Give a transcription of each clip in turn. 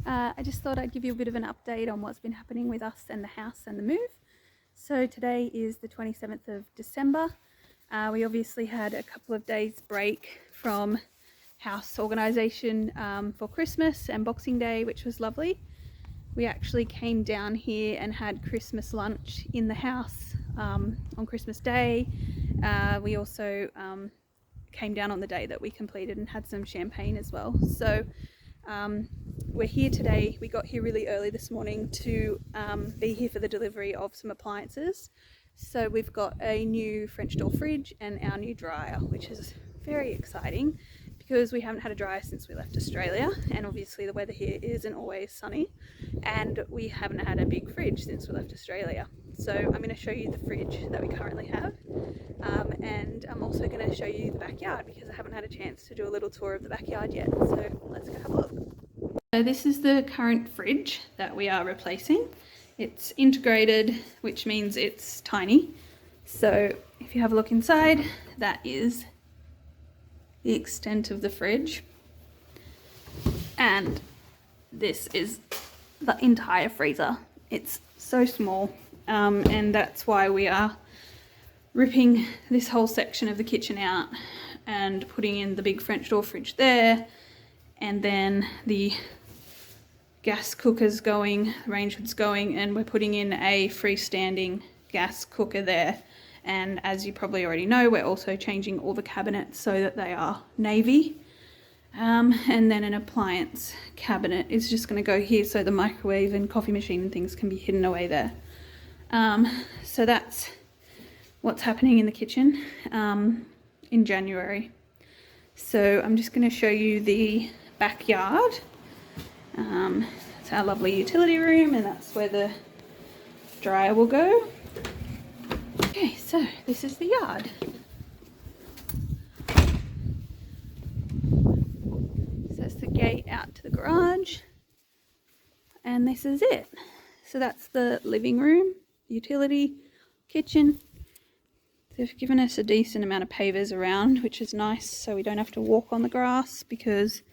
I just thought I'd give you a bit of an update on what's been happening with us and the house and the move. So today is the 27th of December. We obviously had a couple of days break from house organisation for Christmas and Boxing Day, which was lovely. We actually came down here and had Christmas lunch in the house on Christmas Day. We also came down on the day that we completed and had some champagne as well. So we're here today. We got here really early this morning to be here for the delivery of some appliances. So we've got a new French door fridge and our new dryer, which is very exciting because we haven't had a dryer since we left Australia, and obviously the weather here isn't always sunny, and we haven't had a big fridge since we left Australia. So I'm going to show you the fridge that we currently have, and I'm also going to show you the backyard because I haven't had a chance to do a little tour of the backyard yet. So let's go have a look. So this is the current fridge that we are replacing. It's integrated, which means it's tiny. So if you have a look inside, that is the extent of the fridge. And this is the entire freezer. It's so small, and that's why we are ripping this whole section of the kitchen out and putting in the big French door fridge there, and then the gas cooker's going, range hood's going, and we're putting in a freestanding gas cooker there. And as you probably already know, we're also changing all the cabinets so that they are navy. And then an appliance cabinet is just going to go here so the microwave and coffee machine and things can be hidden away there. So that's what's happening in the kitchen in January. So I'm just going to show you the backyard. It's our lovely utility room, and that's where the dryer will go. Okay, so this is the yard. So that's the gate out to the garage, and this is it. So that's the living room, utility, kitchen. They've given us a decent amount of pavers around, which is nice, so we don't have to walk on the grass because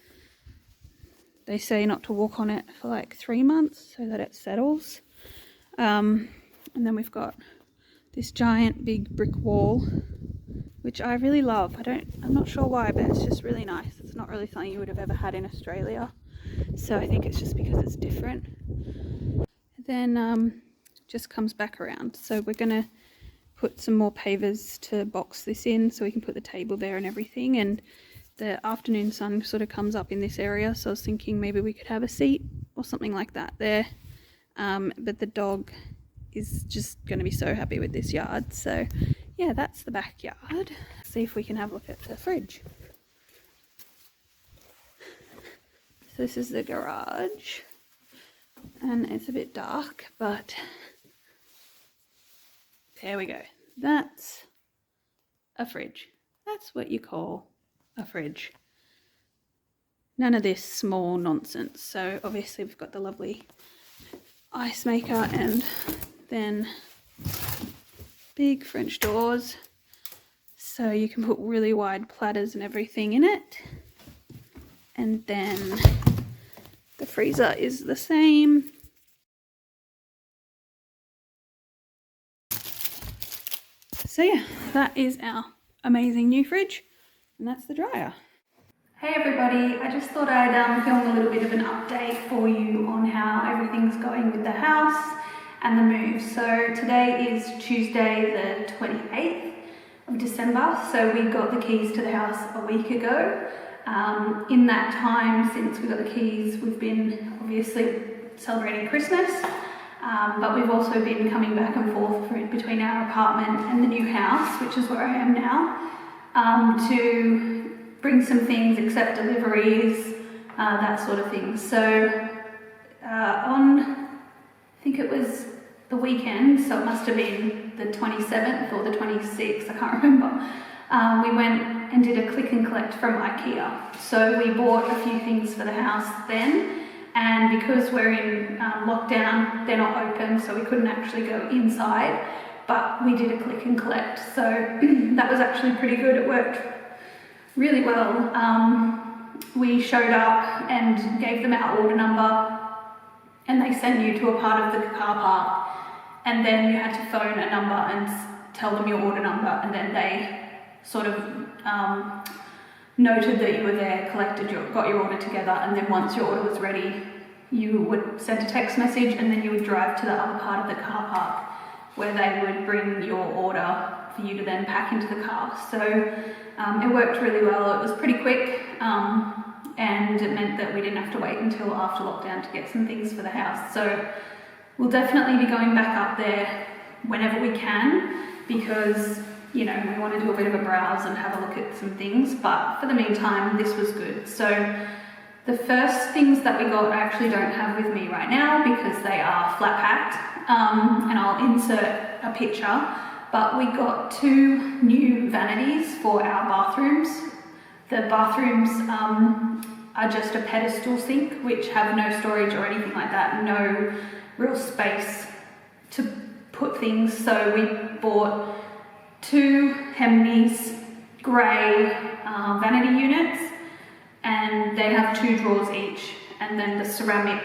they say not to walk on it for like 3 months so that it settles. And then we've got this giant big brick wall, which I really love. I'm not sure why, but it's just really nice. It's not really something you would have ever had in Australia. So I think it's just because it's different. Then just comes back around. So we're gonna put some more pavers to box this in so we can put the table there and everything. And the afternoon sun sort of comes up in this area, so I was thinking maybe we could have a seat or something like that there. But the dog is just going to be so happy with this yard. So yeah, that's the backyard. See if we can have a look at the fridge. So this is the garage, and it's a bit dark, but there we go. That's a fridge. That's what you call a fridge. None of this small nonsense. So obviously we've got the lovely ice maker, and then big French doors, so you can put really wide platters and everything in it. And then the freezer is the same. So yeah, that is our amazing new fridge, and that's the dryer. Hey everybody, I just thought I'd film a little bit of an update for you on how everything's going with the house and the move. So today is Tuesday the 28th of December, so we got the keys to the house a week ago. In that time since we got the keys, we've been obviously celebrating Christmas, but we've also been coming back and forth between our apartment and the new house, which is where I am now, to bring some things, accept deliveries, that sort of thing. So on, I think it was the weekend, so it must have been the 27th or the 26th, I can't remember, we went and did a click and collect from Ikea. So we bought a few things for the house then, and because we're in lockdown, they're not open, so we couldn't actually go inside, but we did a click and collect. So that was actually pretty good. It worked really well. we showed up and gave them our order number, and they sent you to a part of the car park, and then you had to phone a number and tell them your order number, and then they sort of noted that you were there, got your order together, and then once your order was ready, you would send a text message, and then you would drive to the other part of the car park where they would bring your order for you to then pack into the car. So it worked really well. It was pretty quick, and it meant that we didn't have to wait until after lockdown to get some things for the house. So we'll definitely be going back up there whenever we can, because we want to do a bit of a browse and have a look at some things, but for the meantime this was good. So the first things that we got I actually don't have with me right now because they are flat packed, and I'll insert a picture, but we got 2 new vanities for our bathrooms. The bathrooms are just a pedestal sink which have no storage or anything like that, no real space to put things, so we bought 2 Hemney's grey vanity units, and they have 2 drawers each, and then the ceramic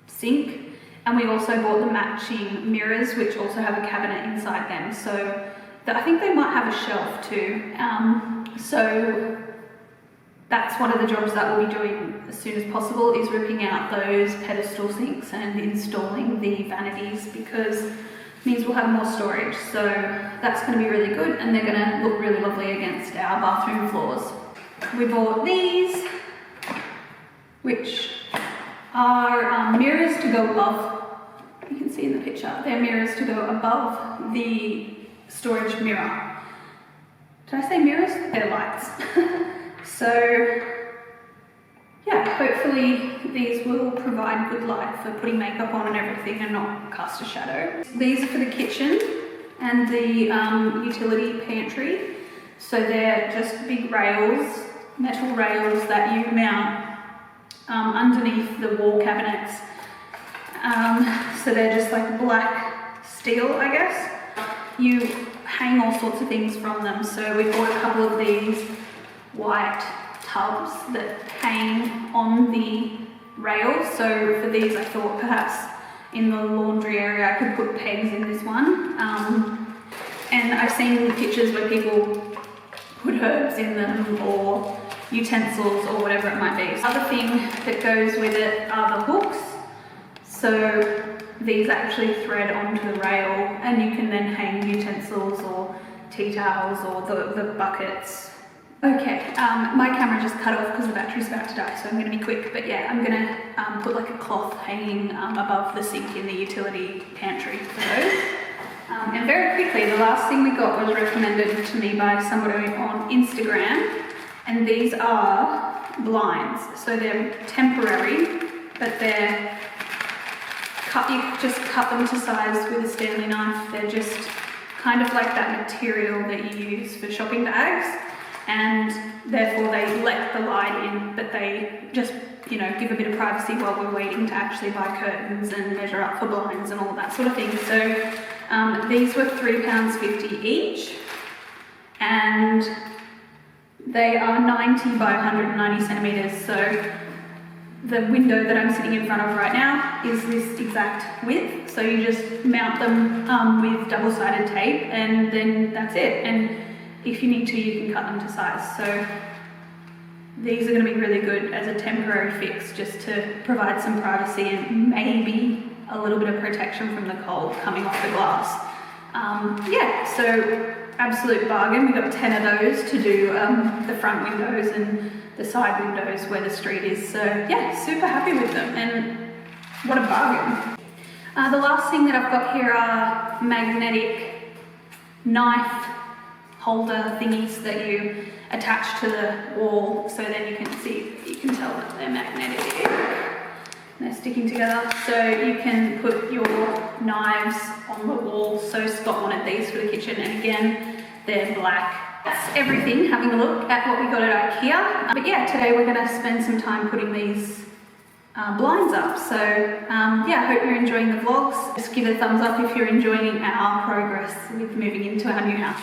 sink, and we also bought the matching mirrors which also have a cabinet inside them, so I think they might have a shelf too. So that's one of the jobs that we'll be doing as soon as possible, is ripping out those pedestal sinks and installing the vanities, because it means we'll have more storage. So that's going to be really good, and they're going to look really lovely against our bathroom floors. We bought these, which are mirrors to go above. You can see in the picture, they're mirrors to go above the storage mirror. Did I say mirrors? They're lights. So yeah, hopefully these will provide good light for putting makeup on and everything and not cast a shadow. These are for the kitchen and the utility pantry. So they're just big rails, metal rails that you mount underneath the wall cabinets. So they're just like black steel, I guess. You hang all sorts of things from them. So we bought a couple of these white tubs that hang on the rails. So for these I thought perhaps in the laundry area I could put pegs in this one. And I've seen pictures where people put herbs in them or utensils or whatever it might be. The other thing that goes with it are the hooks. So these actually thread onto the rail, and you can then hang utensils or tea towels or the buckets. Okay, my camera just cut off because the battery's about to die, so I'm going to be quick. But yeah, I'm going to put like a cloth hanging above the sink in the utility pantry for those. And very quickly, the last thing we got was recommended to me by somebody on Instagram, and these are blinds. So they're temporary, but they're cut. You just cut them to size with a Stanley knife. They're just kind of like that material that you use for shopping bags, and therefore they let the light in, but they just, give a bit of privacy while we're waiting to actually buy curtains and measure up for blinds and all that sort of thing. So these were £3.50 each, and they are 90 by 190 centimetres. So the window that I'm sitting in front of right now is this exact width. So you just mount them with double-sided tape, and then that's it. And if you need to, you can cut them to size. So these are going to be really good as a temporary fix, just to provide some privacy and maybe a little bit of protection from the cold coming off the glass. Yeah, so absolute bargain. We got 10 of those to do the front windows and the side windows where the street is. So yeah, super happy with them, and what a bargain. The last thing that I've got here are magnetic knife holder thingies that you attach to the wall, so then you can tell that they're magnetic. They're sticking together, so you can put your knives on the wall. So Scott wanted these for the kitchen, and again, they're black. That's everything, having a look at what we got at Ikea. But yeah, today we're going to spend some time putting these blinds up. So yeah, I hope you're enjoying the vlogs. Just give it a thumbs up if you're enjoying our progress with moving into our new house.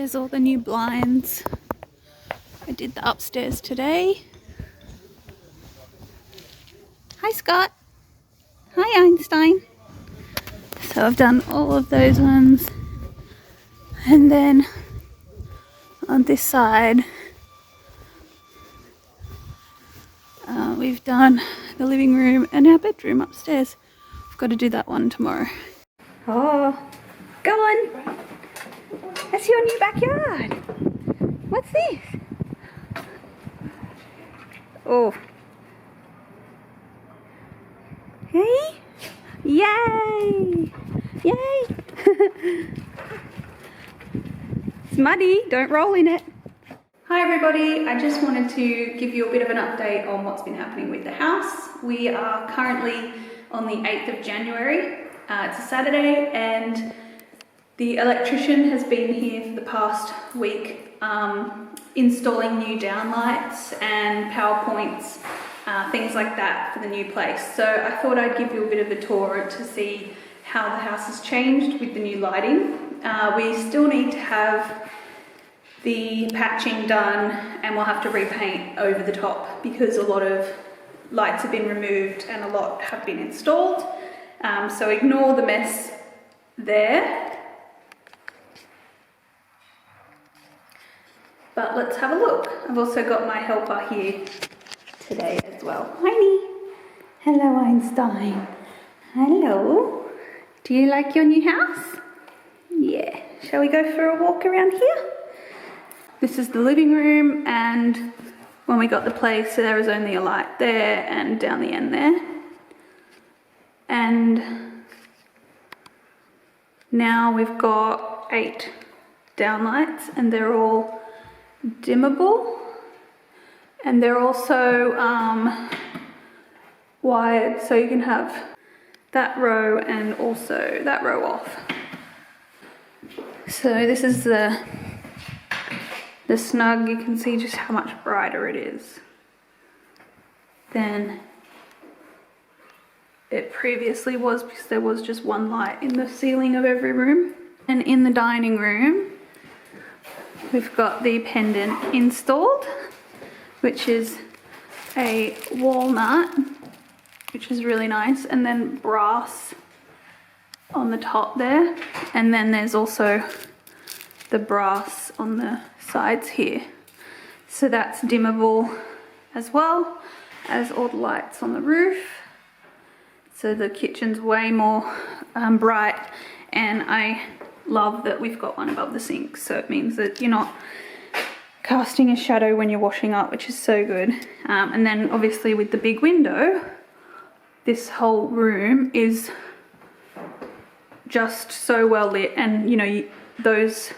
There's all the new blinds. I did the upstairs today. Hi Scott. Hi Einstein. So I've done all of those ones. And then on this side, we've done the living room and our bedroom upstairs. I've got to do that one tomorrow. Oh, go on. That's your new backyard. What's this? Oh. Hey? Yay! Yay! It's muddy, don't roll in it. Hi everybody, I just wanted to give you a bit of an update on what's been happening with the house. We are currently on the 8th of January. It's a Saturday and the electrician has been here for the past week installing new downlights and power points, things like that for the new place. So I thought I'd give you a bit of a tour to see how the house has changed with the new lighting. We still need to have the patching done and we'll have to repaint over the top because a lot of lights have been removed and a lot have been installed. So ignore the mess there. But let's have a look. I've also got my helper here today as well. Hi. Hello Einstein. Hello. Do you like your new house? Yeah. Shall we go for a walk around here? This is the living room, and when we got the place there was only a light there and down the end there. And now we've got 8 downlights and they're all dimmable, and they're also wired so you can have that row and also that row off. So this is the snug. You can see just how much brighter it is than it previously was because there was just one light in the ceiling of every room. And in the dining room we've got the pendant installed, which is a walnut, which is really nice, and then brass on the top there, and then there's also the brass on the sides here. So that's dimmable as well as all the lights on the roof. So the kitchen's way more bright, and I love that we've got one above the sink, so it means that you're not casting a shadow when you're washing up, which is so good. And then obviously with the big window, this whole room is just so well lit, and you know, those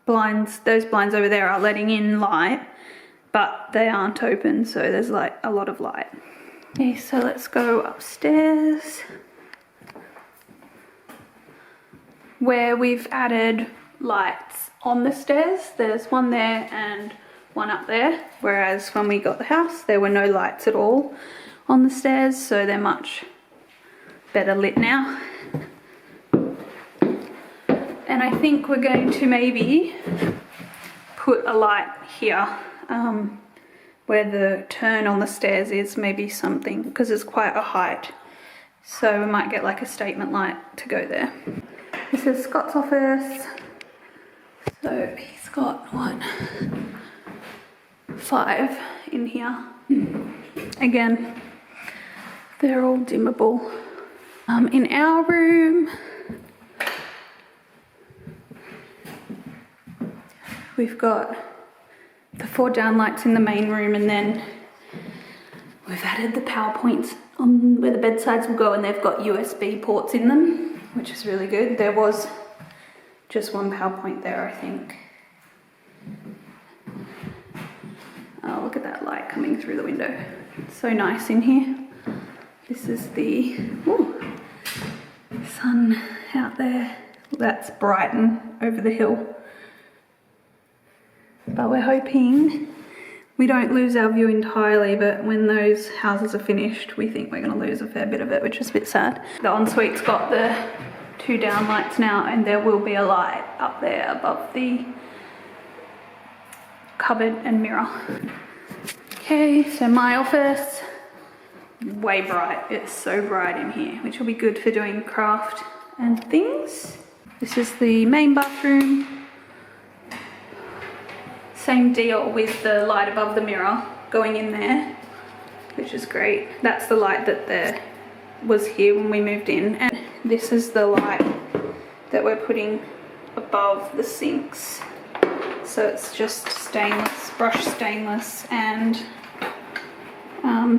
blinds over there are letting in light, but they aren't open, so there's like a lot of light. Okay, so let's go upstairs where we've added lights on the stairs. There's one there and one up there, whereas when we got the house there were no lights at all on the stairs, so they're much better lit now. And I think we're going to maybe put a light here where the turn on the stairs is, maybe something, because it's quite a height, so we might get like a statement light to go there. This is Scott's office. So he's got 5 in here. Again, they're all dimmable. In our room, we've got the 4 downlights in the main room, and then we've added the power points on where the bedsides will go, and they've got USB ports in them, which is really good. There was just one power point there, I think. Oh, look at that light coming through the window. It's so nice in here. This is the sun out there. That's Brighton over the hill. But we're hoping we don't lose our view entirely, but when those houses are finished, we think we're going to lose a fair bit of it, which is a bit sad. The ensuite's got the 2 down lights now, and there will be a light up there above the cupboard and mirror. Okay, so my office, way bright. It's so bright in here, which will be good for doing craft and things. This is the main bathroom. Same deal with the light above the mirror going in there, which is great. That's the light that was here when we moved in, and this is the light that we're putting above the sinks. So it's just stainless, brushed stainless, and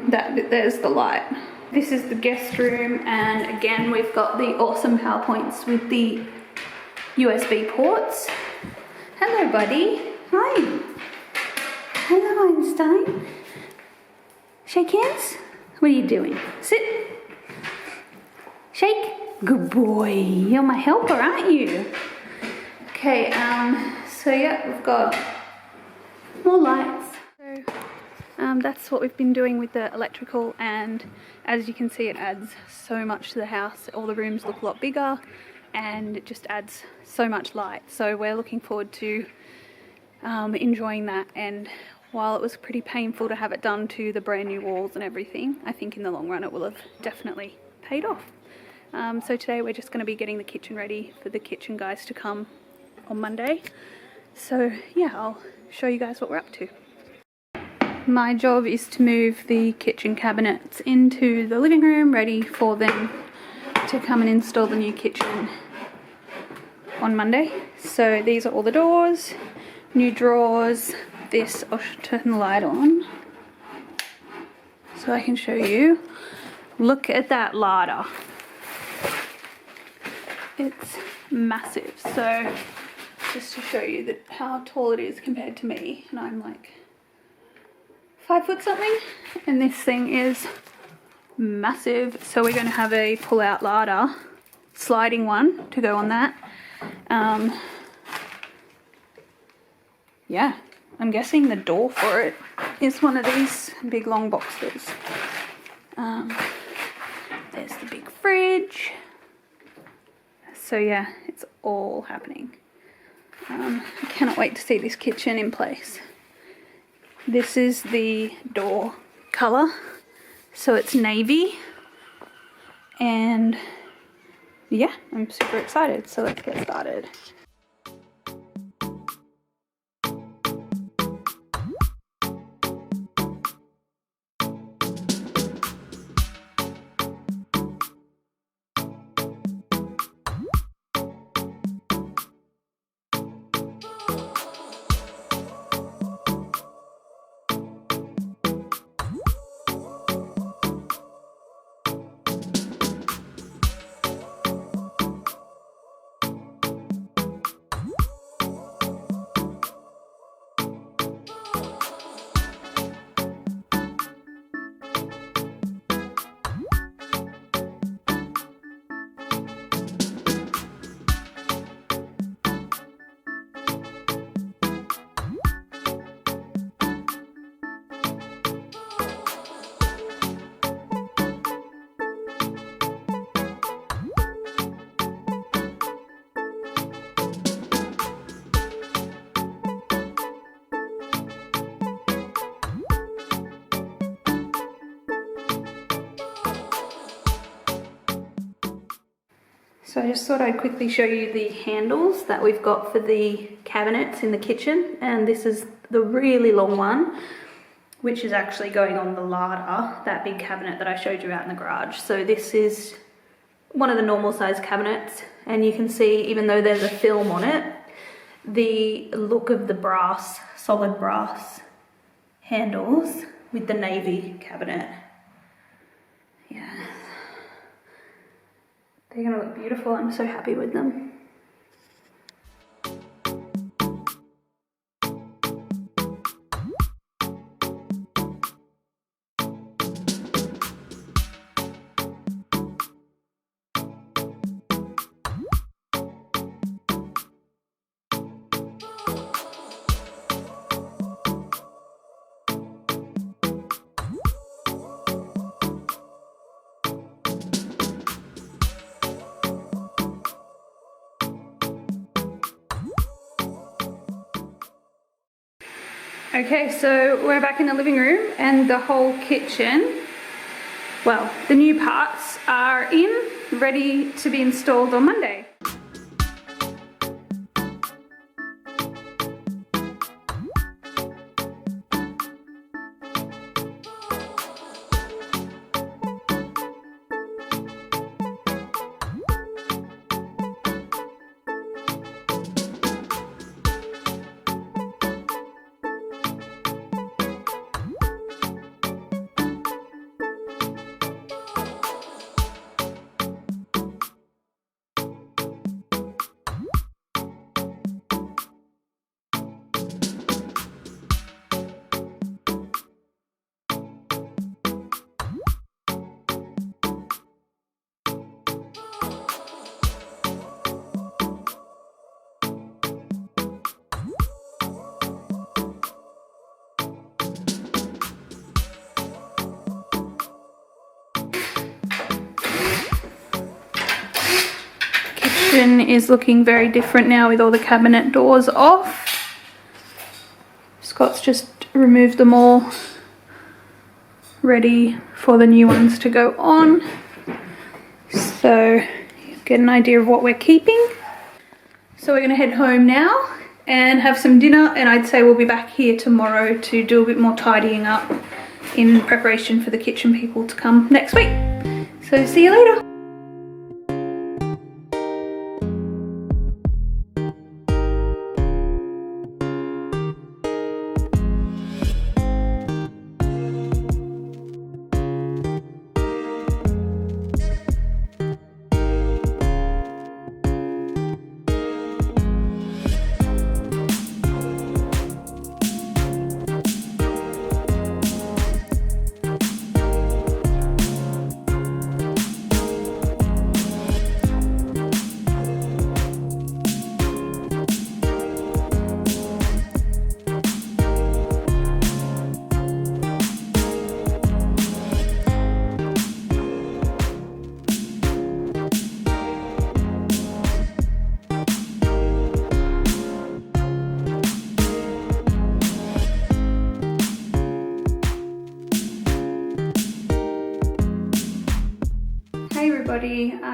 there's the light. This is the guest room, and again we've got the awesome power points with the USB ports. Hello buddy. Hi. Hello Einstein. Shake hands. What are you doing? Sit. Shake. Good boy. You're my helper, aren't you? Okay, so yeah, we've got more lights. So that's what we've been doing with the electrical, and as you can see, it adds so much to the house. All the rooms look a lot bigger, and it just adds so much light. So we're looking forward to enjoying that, and while it was pretty painful to have it done to the brand new walls and everything, I think in the long run it will have definitely paid off. So today we're just going to be getting the kitchen ready for the kitchen guys to come on Monday. So yeah, I'll show you guys what we're up to. My job is to move the kitchen cabinets into the living room, ready for them to come and install the new kitchen on Monday. So these are all the doors, new drawers. This, I'll turn the light on so I can show you. Look at that larder. It's massive. So just to show you that how tall it is compared to me, and I'm like 5 foot something, and this thing is massive. So we're going to have a pull-out larder, sliding one to go on that. Yeah, I'm guessing the door for it is one of these big long boxes. There's the big fridge. So yeah, it's all happening. I cannot wait to see this kitchen in place. This is the door colour, so it's navy, and yeah, I'm super excited, so let's get started. So I just thought I'd quickly show you the handles that we've got for the cabinets in the kitchen, and this is the really long one, which is actually going on the larder, that big cabinet that I showed you out in the garage. So this is one of the normal size cabinets, and you can see, even though there's a film on it, the look of the brass, solid brass handles with the navy cabinet. Yeah. They're going to look beautiful. I'm so happy with them. Okay, so we're back in the living room and the whole kitchen, well, the new parts are in, ready to be installed on Monday. Is looking very different now with all the cabinet doors off. Scott's just removed them all, ready for the new ones to go on. So you get an idea of what we're keeping. So we're going to head home now and have some dinner, and I'd say we'll be back here tomorrow to do a bit more tidying up in preparation for the kitchen people to come next week. So see you later.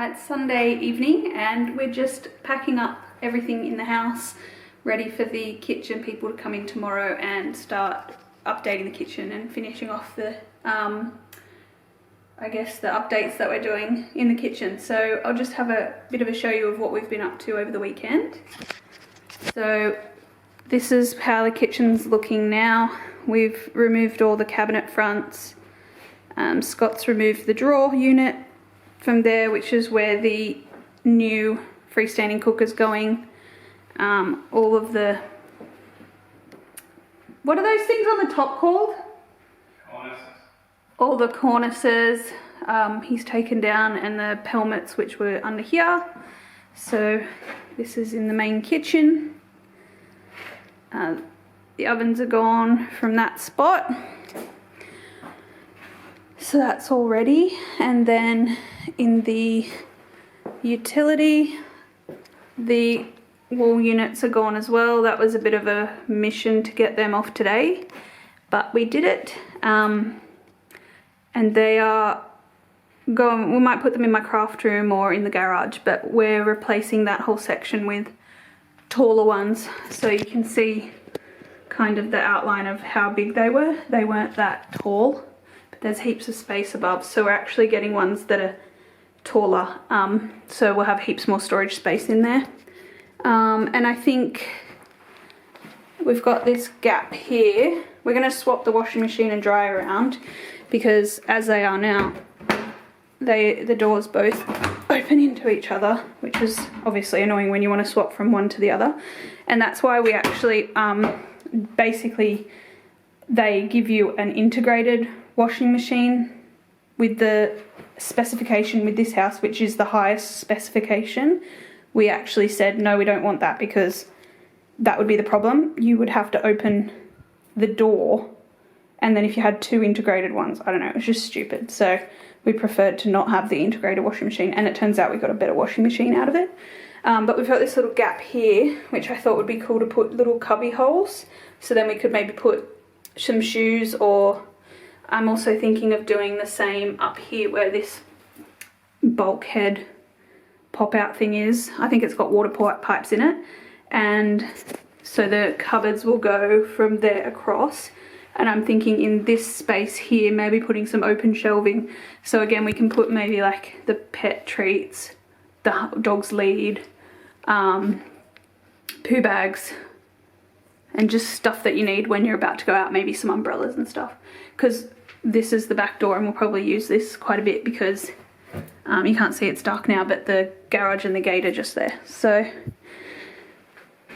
It's Sunday evening and we're just packing up everything in the house, ready for the kitchen people to come in tomorrow and start updating the kitchen and finishing off the I guess the updates that we're doing in the kitchen. So I'll just have a bit of a show you of what we've been up to over the weekend. So this is how the kitchen's looking now. We've removed all the cabinet fronts. Scott's removed the drawer unit from there, which is where the new freestanding cooker's going. All of the, what are those things on the top called? Cornices. All the cornices he's taken down, and the pelmets which were under here. So this is in the main kitchen. The ovens are gone from that spot. So that's all ready. And then in the utility, the wall units are gone as well. That was a bit of a mission to get them off today, but we did it. And they are going, we might put them in my craft room or in the garage, but we're replacing that whole section with taller ones, so you can see kind of the outline of how big they were. They weren't that tall, but there's heaps of space above, so we're actually getting ones that are taller, so we'll have heaps more storage space in there. And I think we've got this gap here. We're going to swap the washing machine and dryer around, because as they are now, the doors both open into each other, which is obviously annoying when you want to swap from one to the other. And that's why we actually basically, they give you an integrated washing machine with the specification with this house, which is the highest specification. We actually said no, we don't want that, because that would be the problem. You would have to open the door, and then if you had two integrated ones, I don't know, it was just stupid. So we preferred to not have the integrated washing machine, and it turns out we got a better washing machine out of it. But we've got this little gap here, which I thought would be cool to put little cubby holes. So then we could maybe put some shoes, or I'm also thinking of doing the same up here where this bulkhead pop-out thing is. I think it's got water pipes in it, and so the cupboards will go from there across. And I'm thinking in this space here, maybe putting some open shelving. So again, we can put maybe like the pet treats, the dog's lead, poo bags, and just stuff that you need when you're about to go out, maybe some umbrellas and stuff. Because this is the back door, and we'll probably use this quite a bit because you can't see, it's dark now, but the garage and the gate are just there. So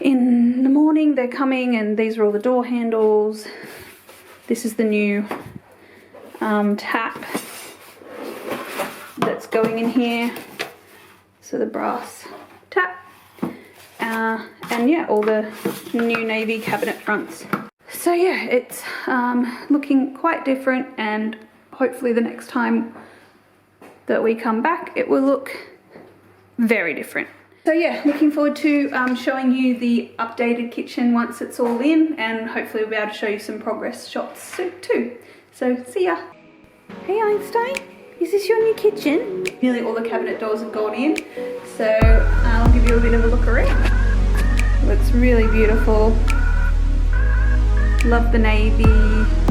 in the morning they're coming, and these are all the door handles. This is the new tap that's going in here. So the brass tap. And yeah, all the new navy cabinet fronts. So yeah, it's looking quite different, and hopefully the next time that we come back it will look very different. So yeah, looking forward to showing you the updated kitchen once it's all in, and hopefully we'll be able to show you some progress shots too. So see ya. Hey Einstein, is this your new kitchen? Nearly all the cabinet doors have gone in, so I'll give you a bit of a look around. Looks really beautiful. Love the navy.